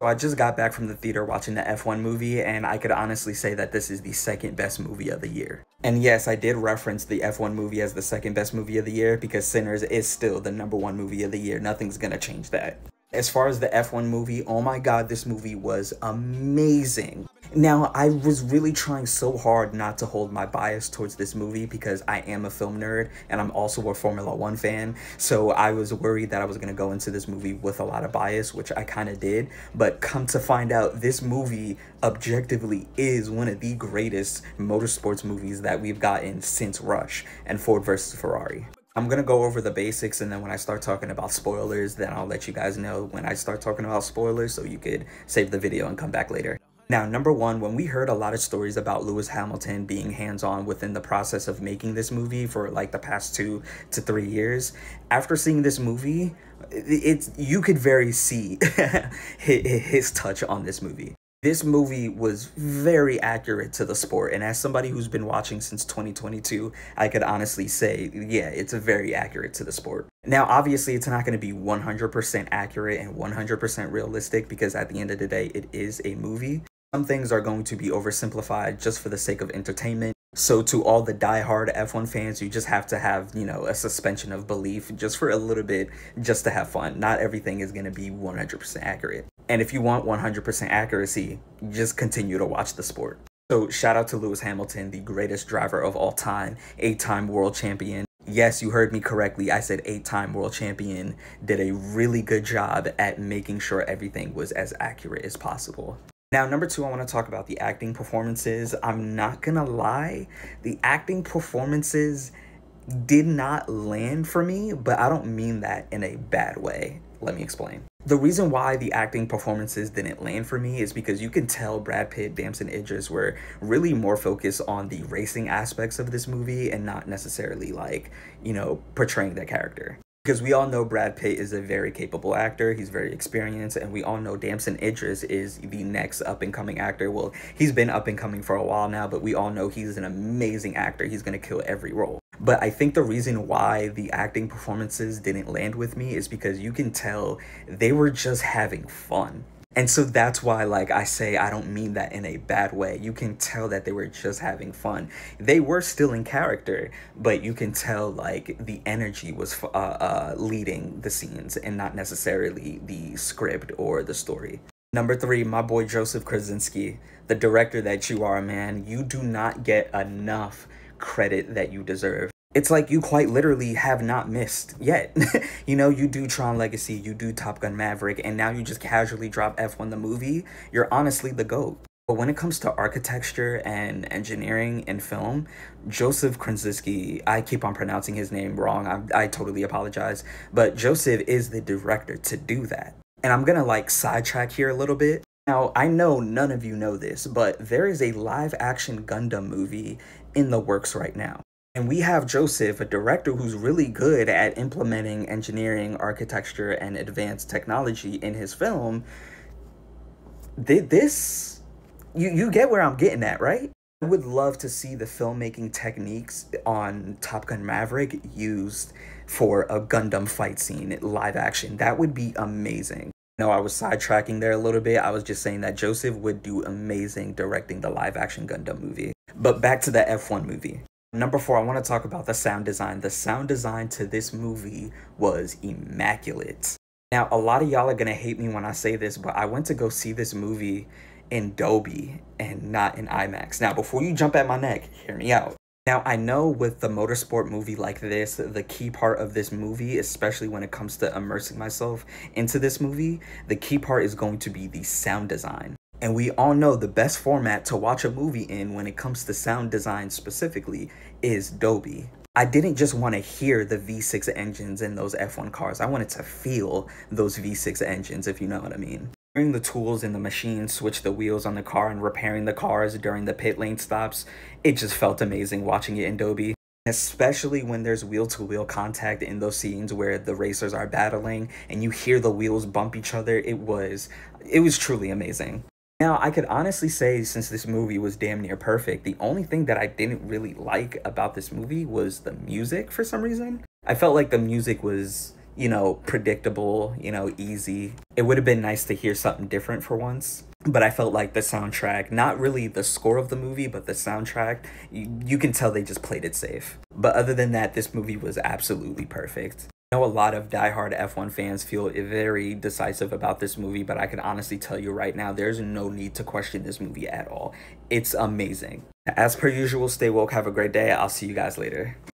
So I just got back from the theater watching the F1 movie, and I could honestly say that this is the second best movie of the year. And yes, I did reference the F1 movie as the second best movie of the year because Sinners is still the #1 movie of the year. Nothing's gonna change that. As far as the F1 movie, oh my god, this movie was amazing. Now, I was really trying so hard not to hold my bias towards this movie because I am a film nerd and I'm also a Formula One fan. So I was worried that I was going to go into this movie with a lot of bias, which I kind of did. But come to find out, this movie objectively is one of the greatest motorsports movies that we've gotten since Rush and Ford versus Ferrari. I'm gonna go over the basics, and then when I start talking about spoilers, then I'll let you guys know when I start talking about spoilers so you could save the video and come back later. Now, #1, when we heard a lot of stories about Lewis Hamilton being hands-on within the process of making this movie for like the past 2 to 3 years, after seeing this movie, you could very see his touch on this movie. This movie was very accurate to the sport, and as somebody who's been watching since 2022, I could honestly say, yeah, it's very accurate to the sport. Now, obviously, it's not going to be 100% accurate and 100% realistic because at the end of the day, it is a movie. Some things are going to be oversimplified just for the sake of entertainment. So to all the diehard F1 fans, you just have to have, you know, a suspension of belief just for a little bit, just to have fun. Not everything is going to be 100% accurate. And if you want 100% accuracy, just continue to watch the sport. So shout out to Lewis Hamilton, the greatest driver of all time, 8-time world champion. Yes, you heard me correctly. I said 8-time world champion. Did a really good job at making sure everything was as accurate as possible. Now, #2, I want to talk about the acting performances. I'm not gonna lie, the acting performances did not land for me, but I don't mean that in a bad way. Let me explain. The reason why the acting performances didn't land for me is because you can tell Brad Pitt, Damson Idris were really more focused on the racing aspects of this movie and not necessarily like, you know, portraying the character. Because we all know Brad Pitt is a very capable actor, he's very experienced, and we all know Damson Idris is the next up-and-coming actor. Well, he's been up-and-coming for a while now, but we all know he's an amazing actor. He's gonna kill every role. But I think the reason why the acting performances didn't land with me is because you can tell they were just having fun. And so that's why, like I say, I don't mean that in a bad way. You can tell that they were just having fun. They were still in character, but you can tell like the energy was leading the scenes and not necessarily the script or the story. #3, my boy Joseph Krasinski, the director that you are, man. You do not get enough credit that you deserve. It's like you quite literally have not missed yet. You know, you do Tron Legacy, you do Top Gun Maverick, and now you just casually drop F1 the movie. You're honestly the GOAT. But when it comes to architecture and engineering and film, Joseph Krasinski, I keep on pronouncing his name wrong. I totally apologize. But Joseph is the director to do that. And I'm gonna like sidetrack here a little bit. Now, I know none of you know this, but there is a live action Gundam movie in the works right now. And we have Joseph, a director who's really good at implementing engineering, architecture, and advanced technology in his film. You get where I'm getting at, right? I would love to see the filmmaking techniques on Top Gun Maverick used for a Gundam fight scene, live action. That would be amazing. No, I was sidetracking there a little bit. I was just saying that Joseph would do amazing directing the live action Gundam movie. But back to the F1 movie. #4, I want to talk about the sound design. The sound design to this movie was immaculate. Now, a lot of y'all are going to hate me when I say this, but I went to go see this movie in Dolby and not in IMAX. Now, before you jump at my neck, hear me out. Now, I know with the motorsport movie like this, the key part of this movie, especially when it comes to immersing myself into this movie, the key part is going to be the sound design. And we all know the best format to watch a movie in when it comes to sound design specifically is Dolby. I didn't just want to hear the V6 engines in those F1 cars. I wanted to feel those V6 engines, if you know what I mean. Hearing the tools in the machine switch the wheels on the car and repairing the cars during the pit lane stops, it just felt amazing watching it in Dolby. Especially when there's wheel-to-wheel contact in those scenes where the racers are battling and you hear the wheels bump each other, it was truly amazing. Now, I could honestly say, since this movie was damn near perfect, the only thing that I didn't really like about this movie was the music for some reason. I felt like the music was, you know, predictable, you know, easy. It would have been nice to hear something different for once. But I felt like the soundtrack, not really the score of the movie, but the soundtrack, you can tell they just played it safe. But other than that, this movie was absolutely perfect. I know a lot of diehard F1 fans feel very decisive about this movie, but I can honestly tell you right now, there's no need to question this movie at all. It's amazing. As per usual, stay woke, have a great day. I'll see you guys later.